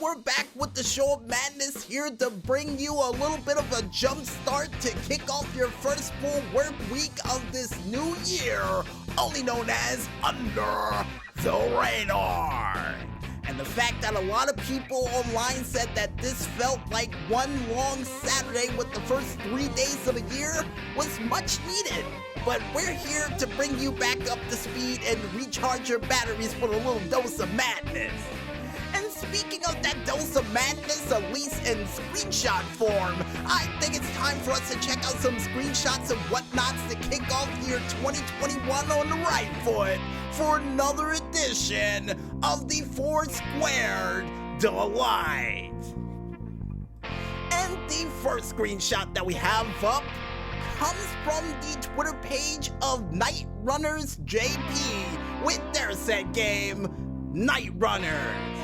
we're back with the Show of Madness here to bring you a little bit of a jump start to kick off your first full work week of this new year, only known as Under the Radar. And the fact that a lot of people online said that this felt like one long Saturday with the first 3 days of the year was much needed. But we're here to bring you back up to speed and recharge your batteries with a little dose of madness. And speaking of that dose of madness, at least in screenshot form, I think it's time for us to check out some screenshots of whatnots to kick off year 2021 on the right foot for another edition of the Four Squared Delight. And the first screenshot that we have up comes from the Twitter page of Night Runners JP with their set game, Night Runners.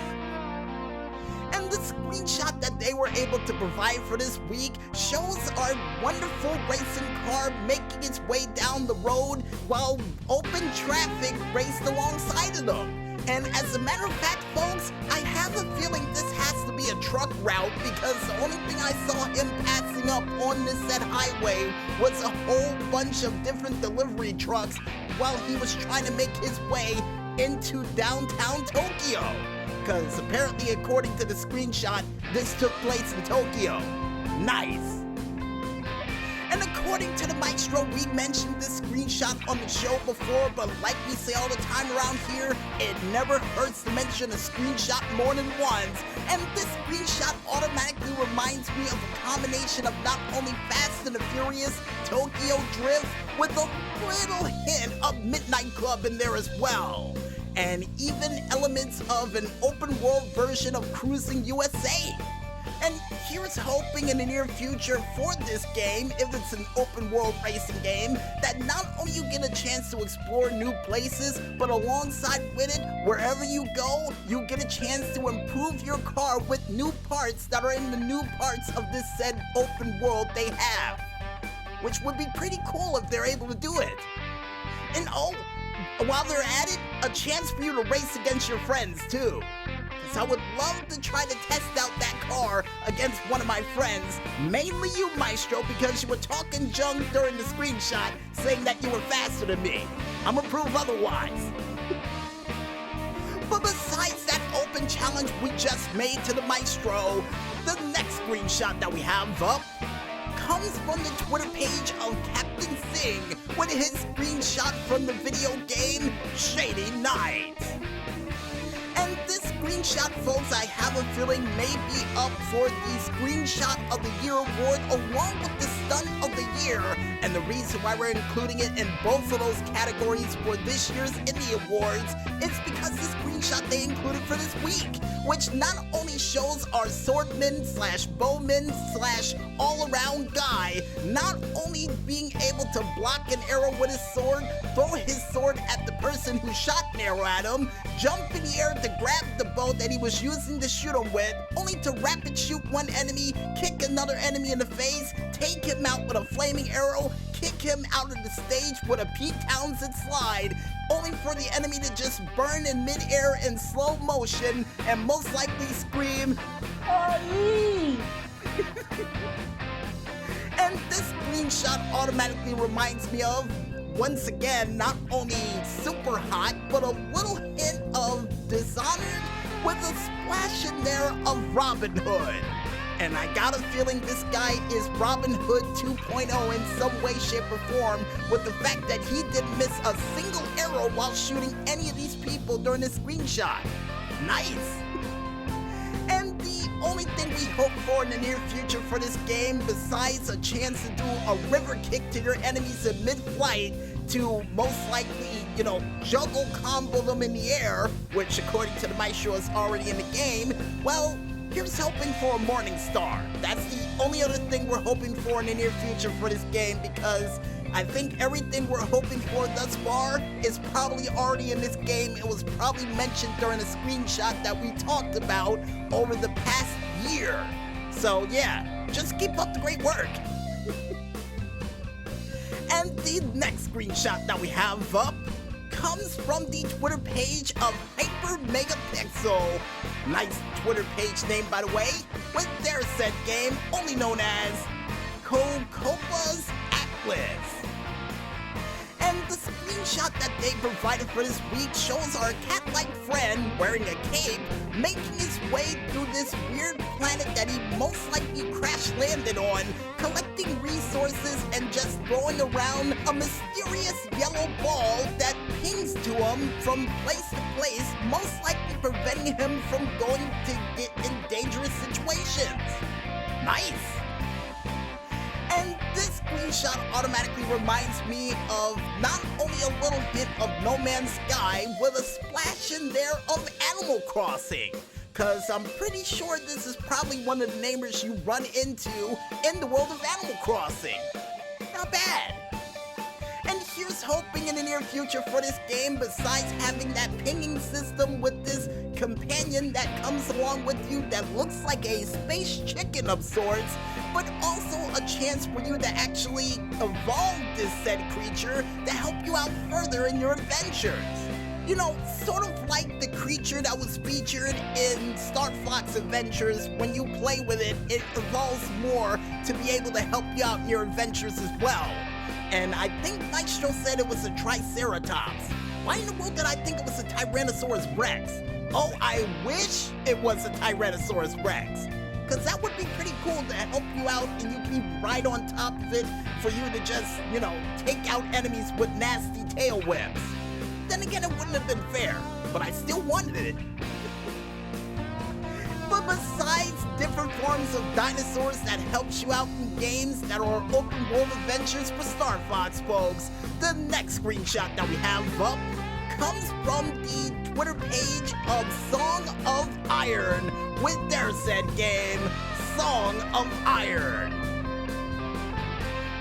And the screenshot that they were able to provide for this week shows our wonderful racing car making its way down the road while open traffic raced alongside of them. And as a matter of fact, folks, I have a feeling this has to be a truck route because the only thing I saw him passing up on this said highway was a whole bunch of different delivery trucks while he was trying to make his way into downtown Tokyo. Because apparently, according to the screenshot, this took place in Tokyo. Nice. And according to the Maestro, we mentioned this screenshot on the show before, but like we say all the time around here, it never hurts to mention a screenshot more than once. And this screenshot automatically reminds me of a combination of not only Fast and the Furious, Tokyo Drift, with a little hint of Midnight Club in there as well. And even elements of an open world version of Cruising USA. And here's hoping in the near future for this game, if it's an open world racing game, that not only you get a chance to explore new places, but alongside with it, wherever you go, you get a chance to improve your car with new parts that are in the new parts of this said open world they have. Which would be pretty cool if they're able to do it. And while they're at it, a chance for you to race against your friends too. Because I would love to try to test out that car against one of my friends, mainly you, Maestro, because you were talking junk during the screenshot saying that you were faster than me. I'm gonna prove otherwise. But besides that open challenge we just made to the Maestro, the next screenshot that we have up comes from the Twitter page of Captain Singh with his screenshot from the video game Shady Night. And this screenshot, folks, I have a feeling may be up for the Screenshot of the Year award along with the Stunt of the Year. And the reason why we're including it in both of those categories for this year's Indie Awards is because the screenshot they included for this week, which not only shows our swordman slash bowman slash all-around guy not only being able to block an arrow with his sword, throw his sword at the person who shot an arrow at him, jump in the air to grab the bow that he was using to shoot him with, only to rapid shoot one enemy, kick another enemy in the face, take him out with a flaming arrow, kick him out of the stage with a Pete Townsend slide, only for the enemy to just burn in mid-air in slow motion and most likely scream, "Aye!" And this screenshot automatically reminds me of, once again, not only Super Hot, but a little hint of Dishonored with a splash in there of Robin Hood. And I got a feeling this guy is Robin Hood 2.0 in some way, shape, or form, with the fact that he didn't miss a single arrow while shooting any of these people during the screenshot. Nice! And the only thing we hope for in the near future for this game, besides a chance to do a river kick to your enemies in mid-flight, to most likely, juggle combo them in the air, which according to the Maestro is already in the game, well, here's hoping for a Morning Star. That's the only other thing we're hoping for in the near future for this game, because I think everything we're hoping for thus far is probably already in this game. It was probably mentioned during a screenshot that we talked about over the past year. So yeah, just keep up the great work. And the next screenshot that we have up comes from the Twitter page of Hyper Megapixel Nice Twitter page name, by the way, with their said game, only known as Cocopa's Atlas. And the screenshot that they provided for this week shows our cat-like friend wearing a cape making his way through this weird planet that he most likely crash-landed on, collecting resources and just throwing around a mysterious yellow ball that pings to him from place to place, most likely preventing him from going to get in dangerous situations. Nice! And this screenshot automatically reminds me of not only a little hint of No Man's Sky with a splash in there of Animal Crossing, cause I'm pretty sure this is probably one of the neighbors you run into in the world of Animal Crossing. Not bad. And here's hoping in the near future for this game, besides having that pinging system with this companion that comes along with you that looks like a space chicken of sorts, but also a chance for you to actually evolve this said creature to help you out further in your adventures. You know, sort of like the creature that was featured in Star Fox Adventures. When you play with it, it evolves more to be able to help you out in your adventures as well. And I think Maestro said it was a Triceratops. Why in the world did I think it was a Tyrannosaurus Rex? Oh, I wish it was a Tyrannosaurus Rex. Because that would be pretty cool to help you out and you can be right on top of it for you to just, take out enemies with nasty tail whips. Then again, it wouldn't have been fair, but I still wanted it. But besides different forms of dinosaurs that helps you out in games that are open world adventures for Star Fox folks, the next screenshot that we have up comes from the Twitter page of Song of Iron with their said game, Song of Iron.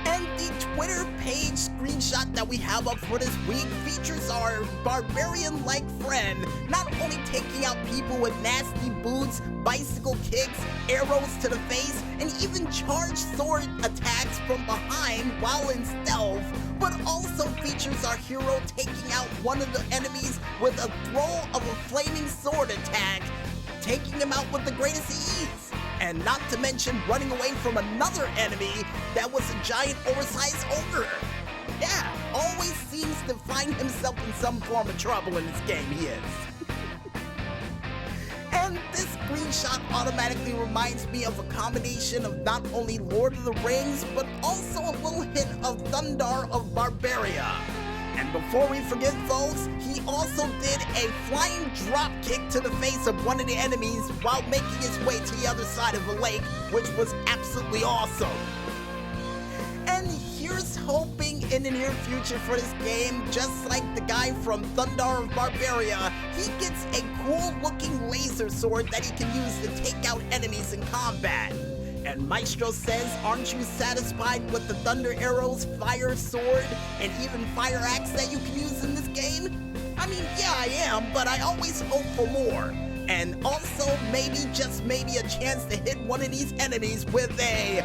And the Twitter page screenshot that we have up for this week features our barbarian-like friend not only taking out people with nasty boots, bicycle kicks, arrows to the face, and even charged sword attacks from behind while in stealth, but also features our hero taking out one of the enemies with a throw of a flaming sword attack, taking him out with the greatest ease. And not to mention running away from another enemy that was a giant oversized ogre. Yeah, always seems to find himself in some form of trouble in this game, he is. And this screenshot automatically reminds me of a combination of not only Lord of the Rings, but also a little hint of Thundar of Barbaria. And before we forget, folks, he also did a flying drop kick to the face of one of the enemies while making his way to the other side of the lake, which was absolutely awesome. And here's hoping in the near future for this game, just like the guy from Thundar of Barbaria, he gets a cool-looking laser sword that he can use to take out enemies in combat. And Maestro says, aren't you satisfied with the Thunder Arrows, Fire Sword, and even Fire Axe that you can use in this game? I mean, yeah, I am, but I always hope for more. And also, maybe, just maybe, a chance to hit one of these enemies with a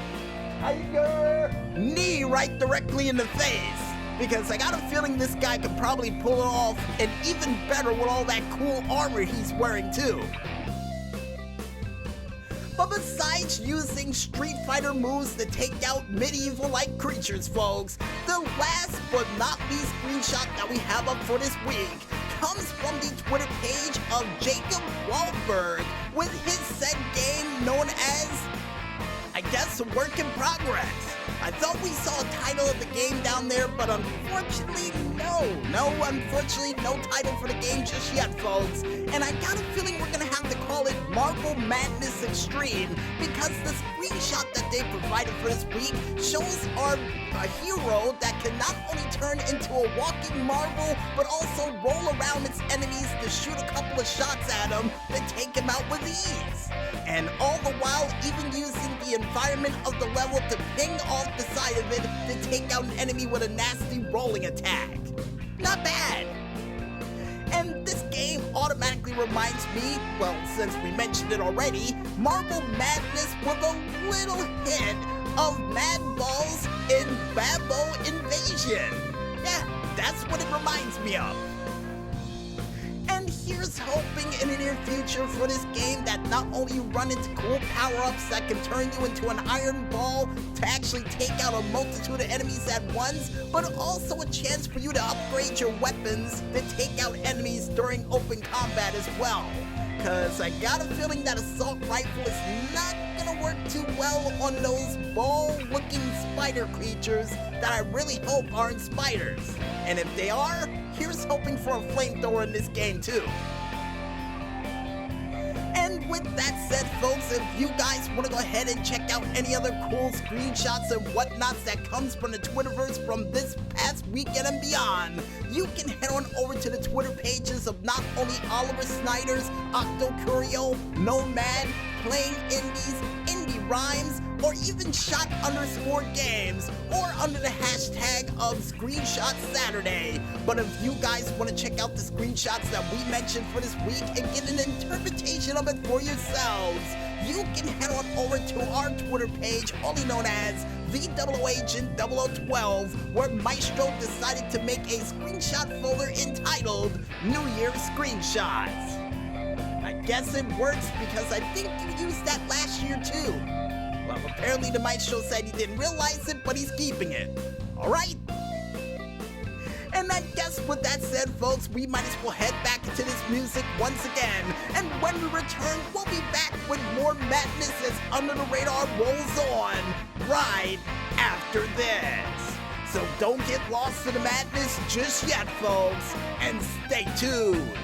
tiger knee right directly in the face. Because I got a feeling this guy could probably pull it off, and even better with all that cool armor he's wearing too. But besides using Street Fighter moves to take out medieval-like creatures, folks, the last but not least screenshot that we have up for this week comes from the Twitter page of Jacob Wahlberg with his said game known as, I guess, a work in progress. I thought we saw a title of the game down there, but unfortunately, unfortunately, no title for the game just yet, folks. And I got a feeling we're gonna have to call it Marble Madness Extreme, because the screenshot that they provided for this week shows a hero that can not only turn into a walking marble, but also roll around its enemies to shoot a couple of shots at them that take him out with ease. And all the while, even using the environment of the level to ping off the side of it to take out an enemy with a nasty rolling attack. Not bad. And this game automatically reminds me, well, since we mentioned it already, Marble Madness with a little hint of Mad Balls in Babbo Invasion. Yeah, that's what it reminds me of. And here's hoping in the near future for this game that not only you run into cool power-ups that can turn you into an iron ball to actually take out a multitude of enemies at once, but also a chance for you to upgrade your weapons to take out enemies during open combat as well. Cause I got a feeling that assault rifle is not gonna work too well on those ball-looking spider creatures that I really hope aren't spiders. And if they are, here's hoping for a flamethrower in this game too. And with that said, folks, if you guys want to go ahead and check out any other cool screenshots and whatnots that comes from the Twitterverse from this past weekend and beyond, you can head on over to the Twitter pages of not only Oliver Snyder's, Octocurio, Nomad, Playing Indies, Indie Rhymes, or even Shot_Games, or under the hashtag of Screenshot Saturday. But if you guys want to check out the screenshots that we mentioned for this week and get an interpretation of it for yourselves, you can head on over to our Twitter page, only known as The00Agent0012, where Maestro decided to make a screenshot folder entitled New Year's Screenshots. I guess it works because I think you used that last year too. Well, apparently the Maestro said he didn't realize it, but he's keeping it. Alright? And I guess with that said, folks, we might as well head back into this music once again. And when we return, we'll be back with more madness as Under the Radar rolls on right after this. So don't get lost in the madness just yet, folks, and stay tuned.